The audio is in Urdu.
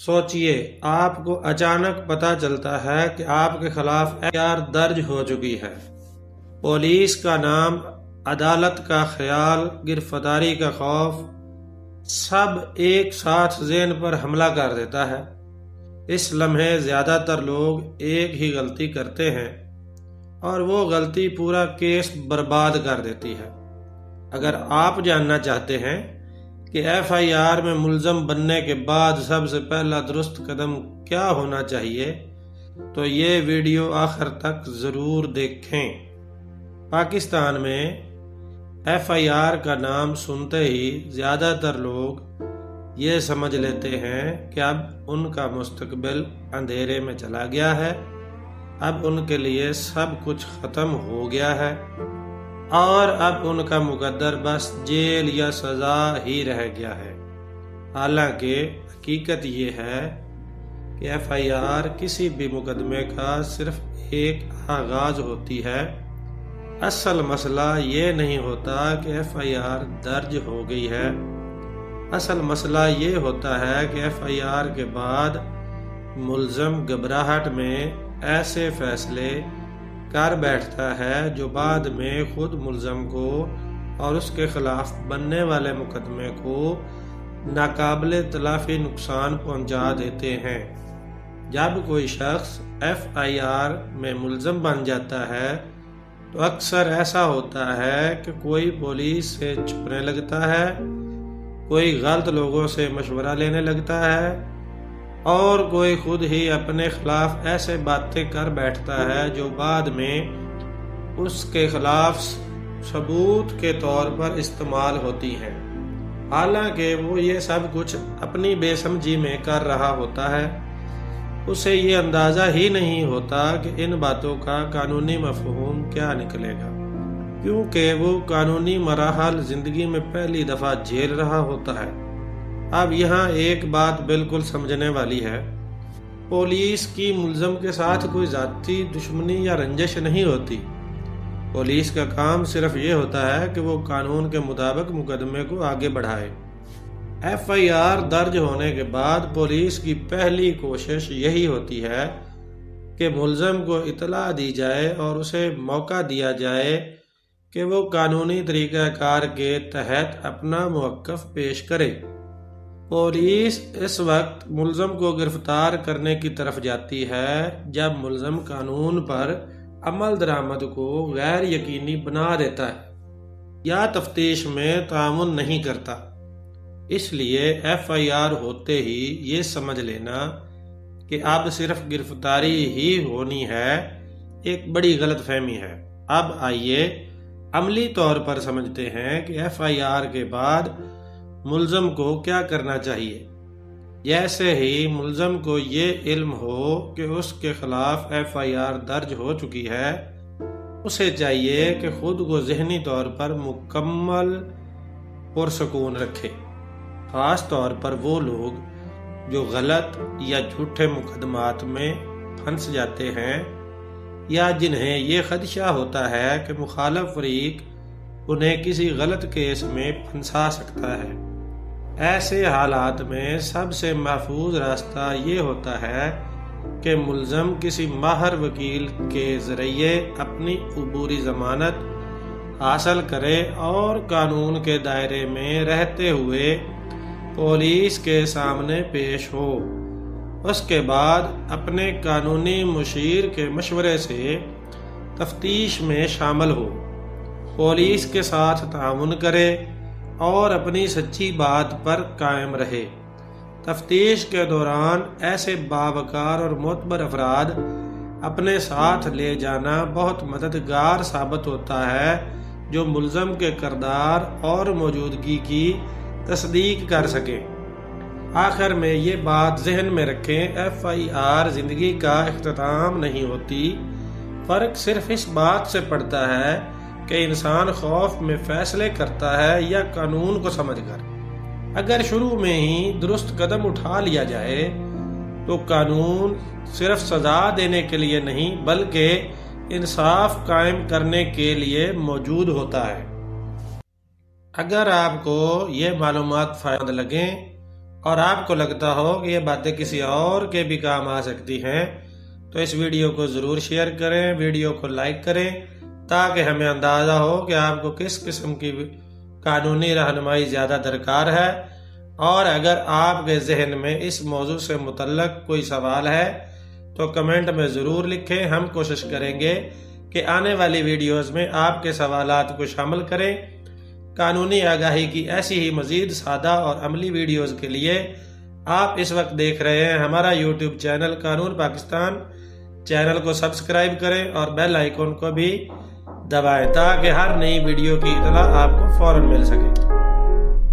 سوچئے، آپ کو اچانک پتہ چلتا ہے کہ آپ کے خلاف FIR درج ہو چکی ہے۔ پولیس کا نام، عدالت کا خیال، گرفتاری کا خوف، سب ایک ساتھ ذہن پر حملہ کر دیتا ہے۔ اس لمحے زیادہ تر لوگ ایک ہی غلطی کرتے ہیں اور وہ غلطی پورا کیس برباد کر دیتی ہے۔ اگر آپ جاننا چاہتے ہیں کہ FIR میں ملزم بننے کے بعد سب سے پہلا درست قدم کیا ہونا چاہیے تو یہ ویڈیو آخر تک ضرور دیکھیں۔ پاکستان میں FIR کا نام سنتے ہی زیادہ تر لوگ یہ سمجھ لیتے ہیں کہ اب ان کا مستقبل اندھیرے میں چلا گیا ہے، اب ان کے لیے سب کچھ ختم ہو گیا ہے اور اب ان کا مقدر بس جیل یا سزا ہی رہ گیا ہے۔ حالانکہ حقیقت یہ ہے کہ FIR کسی بھی مقدمے کا صرف ایک آغاز ہوتی ہے۔ اصل مسئلہ یہ نہیں ہوتا کہ FIR درج ہو گئی ہے، اصل مسئلہ یہ ہوتا ہے کہ FIR کے بعد ملزم گھبراہٹ میں ایسے فیصلے کر بیٹھتا ہے جو بعد میں خود ملزم کو اور اس کے خلاف بننے والے مقدمے کو ناقابل تلافی نقصان پہنچا دیتے ہیں۔ جب کوئی شخص FIR میں ملزم بن جاتا ہے تو اکثر ایسا ہوتا ہے کہ کوئی پولیس سے چھپنے لگتا ہے، کوئی غلط لوگوں سے مشورہ لینے لگتا ہے اور کوئی خود ہی اپنے خلاف ایسے باتیں کر بیٹھتا ہے جو بعد میں اس کے خلاف ثبوت کے طور پر استعمال ہوتی ہیں، حالانکہ وہ یہ سب کچھ اپنی بے سمجھی میں کر رہا ہوتا ہے۔ اسے یہ اندازہ ہی نہیں ہوتا کہ ان باتوں کا قانونی مفہوم کیا نکلے گا، کیونکہ وہ قانونی مراحل زندگی میں پہلی دفعہ جھیل رہا ہوتا ہے۔ اب یہاں ایک بات بالکل سمجھنے والی ہے، پولیس کی ملزم کے ساتھ کوئی ذاتی دشمنی یا رنجش نہیں ہوتی۔ پولیس کا کام صرف یہ ہوتا ہے کہ وہ قانون کے مطابق مقدمے کو آگے بڑھائے۔ FIR درج ہونے کے بعد پولیس کی پہلی کوشش یہی ہوتی ہے کہ ملزم کو اطلاع دی جائے اور اسے موقع دیا جائے کہ وہ قانونی طریقہ کار کے تحت اپنا موقف پیش کرے۔ پولیس اس وقت ملزم کو گرفتار کرنے کی طرف جاتی ہے جب ملزم قانون پر عمل درآمد کو غیر یقینی بنا دیتا ہے یا تفتیش میں تعاون نہیں کرتا۔ اس لیے FIR ہوتے ہی یہ سمجھ لینا کہ اب صرف گرفتاری ہی ہونی ہے ایک بڑی غلط فہمی ہے۔ اب آئیے عملی طور پر سمجھتے ہیں کہ FIR کے بعد ملزم کو کیا کرنا چاہیے۔ جیسے ہی ملزم کو یہ علم ہو کہ اس کے خلاف FIR درج ہو چکی ہے، اسے چاہیے کہ خود کو ذہنی طور پر مکمل پرسکون رکھے، خاص طور پر وہ لوگ جو غلط یا جھوٹے مقدمات میں پھنس جاتے ہیں یا جنہیں یہ خدشہ ہوتا ہے کہ مخالف فریق انہیں کسی غلط کیس میں پھنسا سکتا ہے۔ ایسے حالات میں سب سے محفوظ راستہ یہ ہوتا ہے کہ ملزم کسی ماہر وکیل کے ذریعے اپنی عبوری ضمانت حاصل کرے اور قانون کے دائرے میں رہتے ہوئے پولیس کے سامنے پیش ہو۔ اس کے بعد اپنے قانونی مشیر کے مشورے سے تفتیش میں شامل ہو، پولیس کے ساتھ تعاون کرے اور اپنی سچی بات پر قائم رہے۔ تفتیش کے دوران ایسے باوقار اور معتبر افراد اپنے ساتھ لے جانا بہت مددگار ثابت ہوتا ہے جو ملزم کے کردار اور موجودگی کی تصدیق کر سکیں۔ آخر میں یہ بات ذہن میں رکھیں، FIR زندگی کا اختتام نہیں ہوتی، فرق صرف اس بات سے پڑتا ہے کہ انسان خوف میں فیصلے کرتا ہے یا قانون کو سمجھ کر۔ اگر شروع میں ہی درست قدم اٹھا لیا جائے تو قانون صرف سزا دینے کے لیے نہیں بلکہ انصاف قائم کرنے کے لیے موجود ہوتا ہے۔ اگر آپ کو یہ معلومات فائدہ مند لگیں اور آپ کو لگتا ہو کہ یہ باتیں کسی اور کے بھی کام آ سکتی ہیں تو اس ویڈیو کو ضرور شیئر کریں، ویڈیو کو لائک کریں تاکہ ہمیں اندازہ ہو کہ آپ کو کس قسم کی قانونی رہنمائی زیادہ درکار ہے۔ اور اگر آپ کے ذہن میں اس موضوع سے متعلق کوئی سوال ہے تو کمنٹ میں ضرور لکھیں، ہم کوشش کریں گے کہ آنے والی ویڈیوز میں آپ کے سوالات کو شامل کریں۔ قانونی آگاہی کی ایسی ہی مزید سادہ اور عملی ویڈیوز کے لیے آپ اس وقت دیکھ رہے ہیں ہمارا یوٹیوب چینل قانون پاکستان۔ چینل کو سبسکرائب کریں اور بیل آئیکن کو بھی دبائیں تاکہ ہر نئی ویڈیو کی اطلاع آپ کو فوراً مل سکے۔